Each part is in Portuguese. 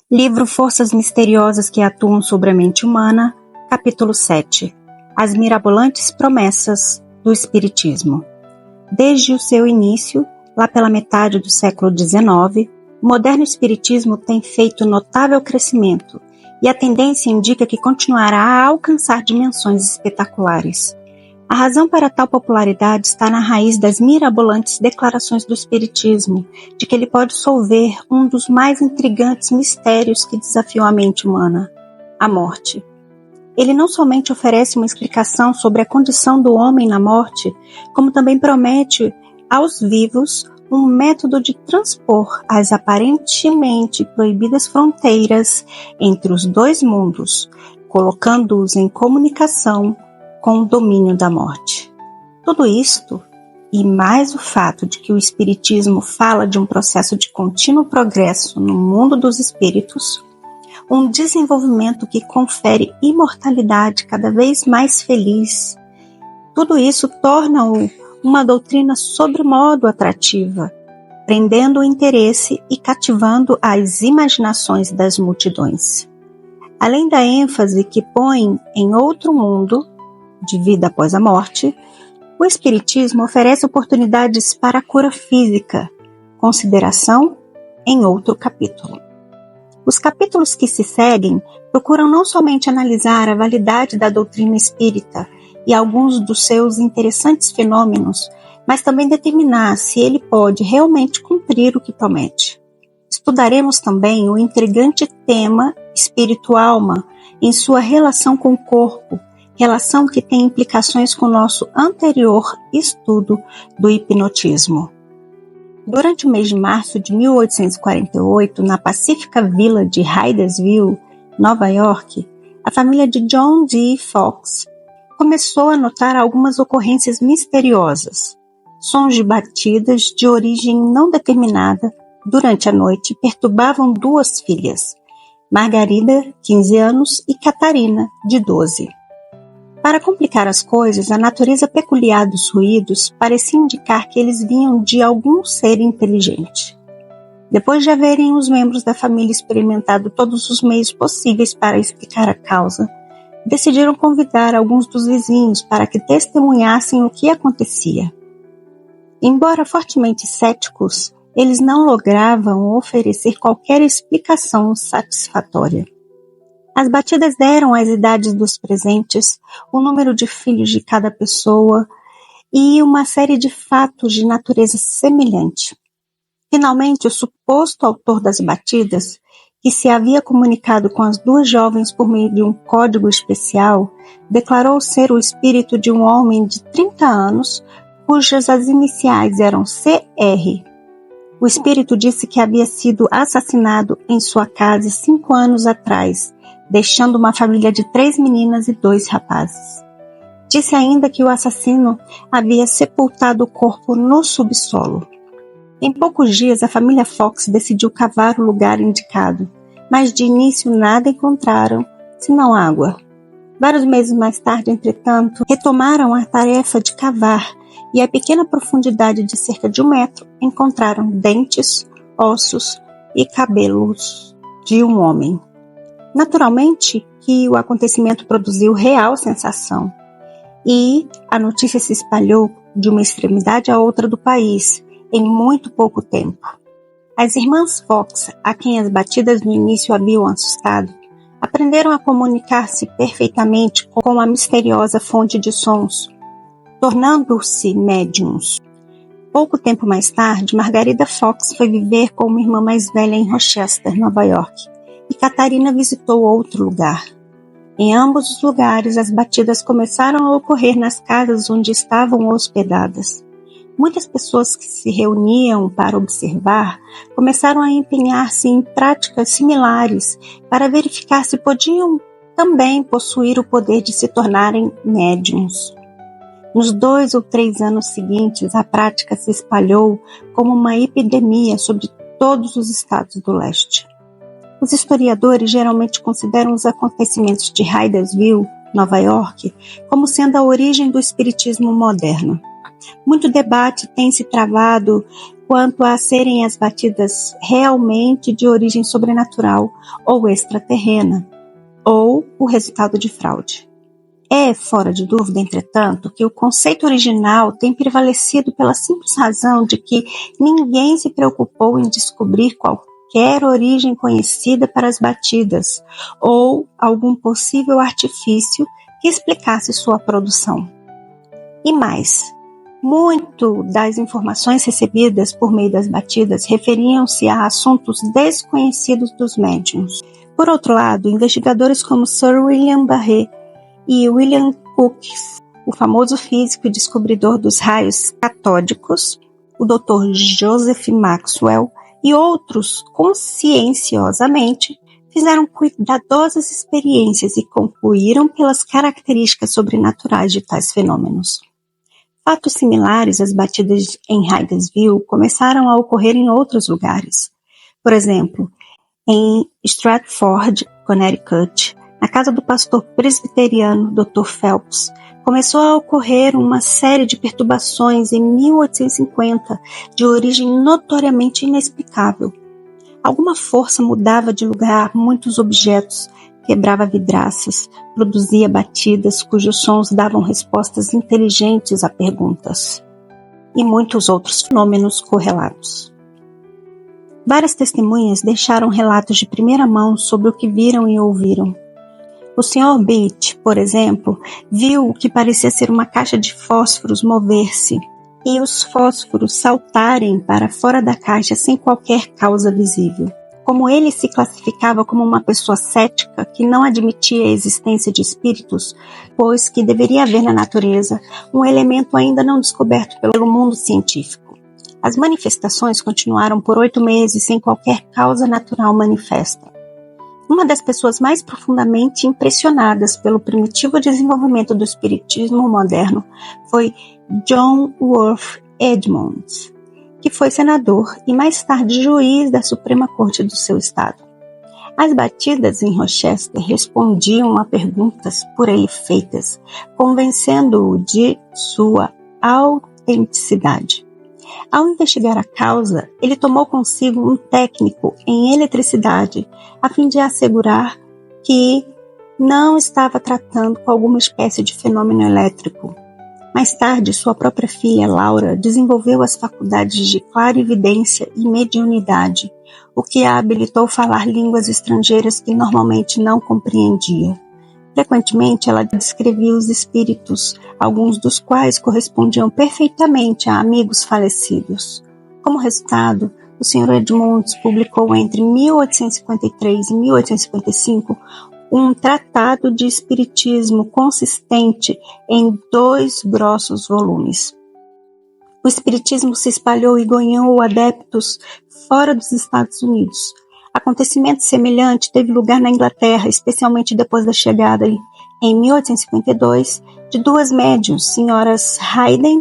Livro Forças Misteriosas que Atuam sobre a Mente Humana, capítulo 7. As mirabolantes promessas do Espiritismo. Desde o seu início, lá pela metade do século XIX, o moderno Espiritismo tem feito notável crescimento e a tendência indica que continuará a alcançar dimensões espetaculares. A razão para tal popularidade está na raiz das mirabolantes declarações do Espiritismo, de que ele pode solver um dos mais intrigantes mistérios que desafiam a mente humana, a morte. Ele não somente oferece uma explicação sobre a condição do homem na morte, como também promete aos vivos um método de transpor as aparentemente proibidas fronteiras entre os dois mundos, colocando-os em comunicação com o domínio da morte. Tudo isto, e mais o fato de que o Espiritismo fala de um processo de contínuo progresso no mundo dos espíritos, um desenvolvimento que confere imortalidade cada vez mais feliz, tudo isso torna-o uma doutrina sobremodo atrativa, prendendo o interesse e cativando as imaginações das multidões. Além da ênfase que põe em outro mundo, de vida após a morte, o Espiritismo oferece oportunidades para a cura física, consideração em outro capítulo. Os capítulos que se seguem procuram não somente analisar a validade da doutrina espírita e alguns dos seus interessantes fenômenos, mas também determinar se ele pode realmente cumprir o que promete. Estudaremos também o intrigante tema espírito-alma em sua relação com o corpo, relação que tem implicações com o nosso anterior estudo do hipnotismo. Durante o mês de março de 1848, na pacífica vila de Hydesville, Nova York, a família de John D. Fox começou a notar algumas ocorrências misteriosas. Sons de batidas de origem não determinada durante a noite perturbavam duas filhas, Margarida, 15 anos, e Catarina, de 12. Para complicar as coisas, a natureza peculiar dos ruídos parecia indicar que eles vinham de algum ser inteligente. Depois de haverem os membros da família experimentado todos os meios possíveis para explicar a causa, decidiram convidar alguns dos vizinhos para que testemunhassem o que acontecia. Embora fortemente céticos, eles não logravam oferecer qualquer explicação satisfatória. As batidas deram as idades dos presentes, o número de filhos de cada pessoa e uma série de fatos de natureza semelhante. Finalmente, o suposto autor das batidas, que se havia comunicado com as duas jovens por meio de um código especial, declarou ser o espírito de um homem de 30 anos, cujas as iniciais eram CR. O espírito disse que havia sido assassinado em sua casa 5 anos atrás, deixando uma família de 3 meninas e 2 rapazes. Disse ainda que o assassino havia sepultado o corpo no subsolo. Em poucos dias, a família Fox decidiu cavar o lugar indicado, mas de início nada encontraram, senão água. Vários meses mais tarde, entretanto, retomaram a tarefa de cavar e a pequena profundidade de cerca de 1 metro encontraram dentes, ossos e cabelos de um homem. Naturalmente que o acontecimento produziu real sensação e a notícia se espalhou de uma extremidade à outra do país em muito pouco tempo. As irmãs Fox, a quem as batidas no início haviam assustado, aprenderam a comunicar-se perfeitamente com a misteriosa fonte de sons, tornando-se médiums. Pouco tempo mais tarde, Margarida Fox foi viver com uma irmã mais velha em Rochester, Nova York, e Catarina visitou outro lugar. Em ambos os lugares, as batidas começaram a ocorrer nas casas onde estavam hospedadas. Muitas pessoas que se reuniam para observar começaram a empenhar-se em práticas similares para verificar se podiam também possuir o poder de se tornarem médiums. Nos 2 ou 3 anos seguintes, a prática se espalhou como uma epidemia sobre todos os estados do leste. Os historiadores geralmente consideram os acontecimentos de Hydesville, Nova York, como sendo a origem do espiritismo moderno. Muito debate tem se travado quanto a serem as batidas realmente de origem sobrenatural ou extraterrena, ou o resultado de fraude. É fora de dúvida, entretanto, que o conceito original tem prevalecido pela simples razão de que ninguém se preocupou em descobrir qualquer origem conhecida para as batidas ou algum possível artifício que explicasse sua produção. E mais, muito das informações recebidas por meio das batidas referiam-se a assuntos desconhecidos dos médiuns. Por outro lado, investigadores como Sir William Barrett e William Crookes, o famoso físico e descobridor dos raios catódicos, o Dr. Joseph Maxwell e outros conscienciosamente fizeram cuidadosas experiências e concluíram pelas características sobrenaturais de tais fenômenos. Fatos similares às batidas em Hydesville começaram a ocorrer em outros lugares. Por exemplo, em Stratford, Connecticut, na casa do pastor presbiteriano Dr. Phelps, começou a ocorrer uma série de perturbações em 1850 de origem notoriamente inexplicável. Alguma força mudava de lugar muitos objetos, quebrava vidraças, produzia batidas cujos sons davam respostas inteligentes a perguntas, e muitos outros fenômenos correlatos. Várias testemunhas deixaram relatos de primeira mão sobre o que viram e ouviram. O Sr. Beach, por exemplo, viu o que parecia ser uma caixa de fósforos mover-se e os fósforos saltarem para fora da caixa sem qualquer causa visível. Como ele se classificava como uma pessoa cética que não admitia a existência de espíritos, pois que deveria haver na natureza um elemento ainda não descoberto pelo mundo científico. As manifestações continuaram por 8 meses sem qualquer causa natural manifesta. Uma das pessoas mais profundamente impressionadas pelo primitivo desenvolvimento do espiritismo moderno foi John Worth Edmonds, que foi senador e mais tarde juiz da Suprema Corte do seu estado. As batidas em Rochester respondiam a perguntas por ele feitas, convencendo-o de sua autenticidade. Ao investigar a causa, ele tomou consigo um técnico em eletricidade, a fim de assegurar que não estava tratando com alguma espécie de fenômeno elétrico. Mais tarde, sua própria filha, Laura, desenvolveu as faculdades de clarividência e mediunidade, o que a habilitou a falar línguas estrangeiras que normalmente não compreendia. Frequentemente, ela descrevia os espíritos, alguns dos quais correspondiam perfeitamente a amigos falecidos. Como resultado, o Sr. Edmonds publicou entre 1853 e 1855 um tratado de espiritismo consistente em 2 grossos volumes. O espiritismo se espalhou e ganhou adeptos fora dos Estados Unidos. Acontecimento semelhante teve lugar na Inglaterra, especialmente depois da chegada, em 1852, de 2 médiuns, senhoras Hayden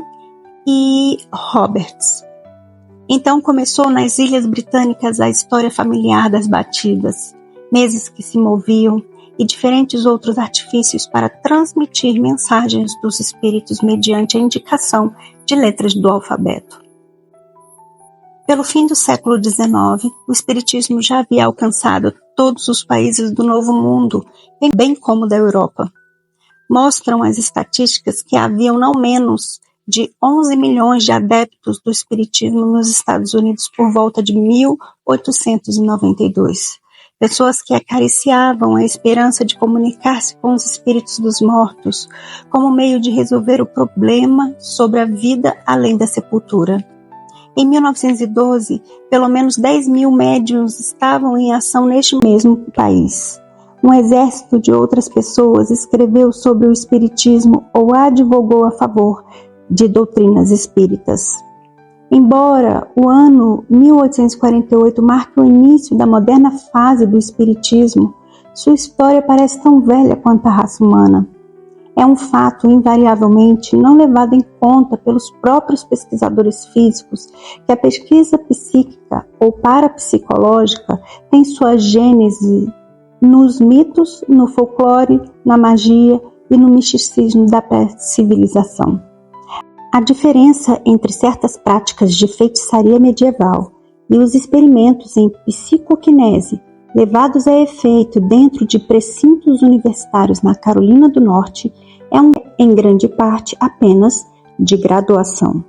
e Roberts. Então começou nas Ilhas Britânicas a história familiar das batidas, mesas que se moviam e diferentes outros artifícios para transmitir mensagens dos espíritos mediante a indicação de letras do alfabeto. Pelo fim do século XIX, o espiritismo já havia alcançado todos os países do Novo Mundo, bem como da Europa. Mostram as estatísticas que haviam não menos de 11 milhões de adeptos do espiritismo nos Estados Unidos por volta de 1892. Pessoas que acariciavam a esperança de comunicar-se com os espíritos dos mortos, como meio de resolver o problema sobre a vida além da sepultura. Em 1912, pelo menos 10 mil médiuns estavam em ação neste mesmo país. Um exército de outras pessoas escreveu sobre o espiritismo ou advogou a favor de doutrinas espíritas. Embora o ano 1848 marque o início da moderna fase do espiritismo, sua história parece tão velha quanto a raça humana. É um fato invariavelmente não levado em conta pelos próprios pesquisadores físicos que a pesquisa psíquica ou parapsicológica tem sua gênese nos mitos, no folclore, na magia e no misticismo da pré-civilização. A diferença entre certas práticas de feitiçaria medieval e os experimentos em psicoquinese levados a efeito dentro de precintos universitários na Carolina do Norte é em grande parte apenas de graduação.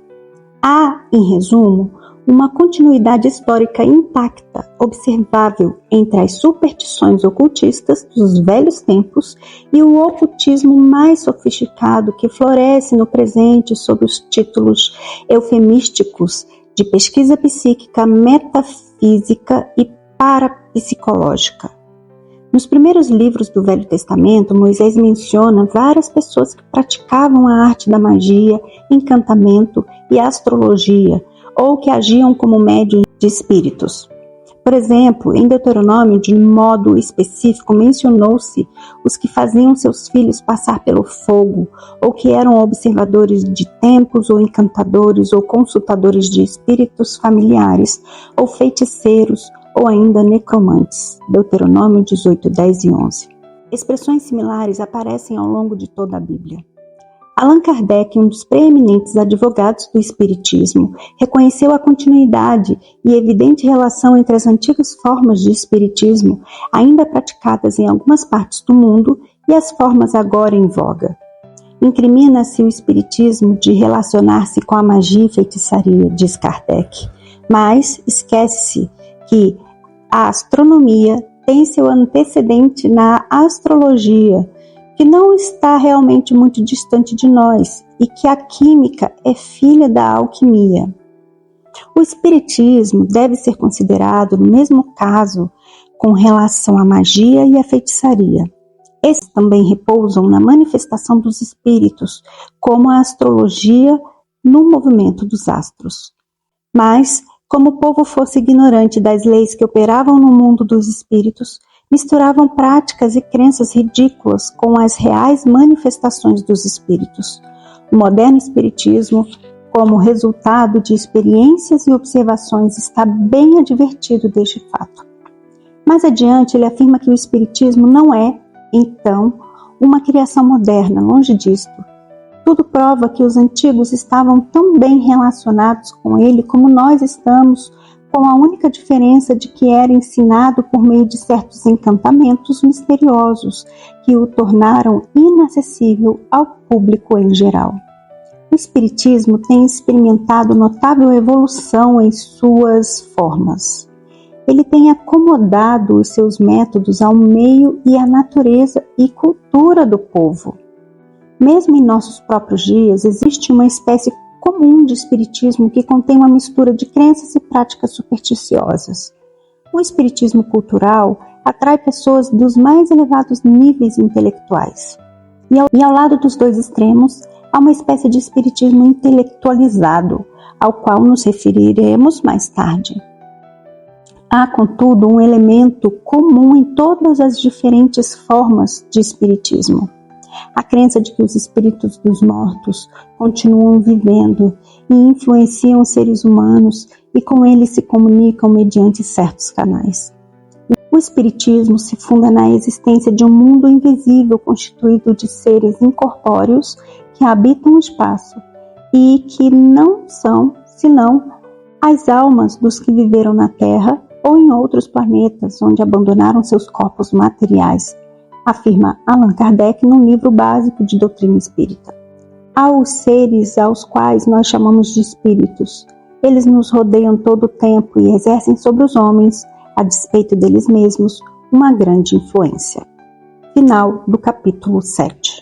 Há, em resumo, uma continuidade histórica intacta, observável entre as superstições ocultistas dos velhos tempos e o ocultismo mais sofisticado que floresce no presente sob os títulos eufemísticos de pesquisa psíquica, metafísica e parapsicológica. Nos primeiros livros do Velho Testamento, Moisés menciona várias pessoas que praticavam a arte da magia, encantamento e astrologia, ou que agiam como médiuns de espíritos. Por exemplo, em Deuteronômio, de modo específico, mencionou-se os que faziam seus filhos passar pelo fogo, ou que eram observadores de templos, ou encantadores, ou consultadores de espíritos familiares, ou feiticeiros, ou ainda necromantes. Deuteronômio 18, 10 e 11. Expressões similares aparecem ao longo de toda a Bíblia. Allan Kardec, um dos preeminentes advogados do Espiritismo, reconheceu a continuidade e evidente relação entre as antigas formas de Espiritismo, ainda praticadas em algumas partes do mundo, e as formas agora em voga. Incrimina-se o Espiritismo de relacionar-se com a magia e feitiçaria, diz Kardec, mas esquece-se que a astronomia tem seu antecedente na astrologia, que não está realmente muito distante de nós, e que a química é filha da alquimia. O espiritismo deve ser considerado no mesmo caso com relação à magia e à feitiçaria. Esses também repousam na manifestação dos espíritos, como a astrologia no movimento dos astros. Mas, como o povo fosse ignorante das leis que operavam no mundo dos espíritos, misturavam práticas e crenças ridículas com as reais manifestações dos espíritos. O moderno espiritismo, como resultado de experiências e observações, está bem advertido deste fato. Mais adiante, ele afirma que o espiritismo não é, então, uma criação moderna, longe disto. Tudo prova que os antigos estavam tão bem relacionados com ele como nós estamos, com a única diferença de que era ensinado por meio de certos encantamentos misteriosos que o tornaram inacessível ao público em geral. O Espiritismo tem experimentado notável evolução em suas formas. Ele tem acomodado os seus métodos ao meio e à natureza e cultura do povo. Mesmo em nossos próprios dias, existe uma espécie comum de espiritismo que contém uma mistura de crenças e práticas supersticiosas. O espiritismo cultural atrai pessoas dos mais elevados níveis intelectuais. E ao lado dos dois extremos, há uma espécie de espiritismo intelectualizado, ao qual nos referiremos mais tarde. Há, contudo, um elemento comum em todas as diferentes formas de espiritismo. A crença de que os espíritos dos mortos continuam vivendo e influenciam os seres humanos e com eles se comunicam mediante certos canais. O espiritismo se funda na existência de um mundo invisível constituído de seres incorpóreos que habitam o espaço e que não são, senão, as almas dos que viveram na Terra ou em outros planetas onde abandonaram seus corpos materiais, afirma Allan Kardec num livro básico de doutrina espírita. Há os seres aos quais nós chamamos de espíritos. Eles nos rodeiam todo o tempo e exercem sobre os homens, a despeito deles mesmos, uma grande influência. Final do capítulo 7.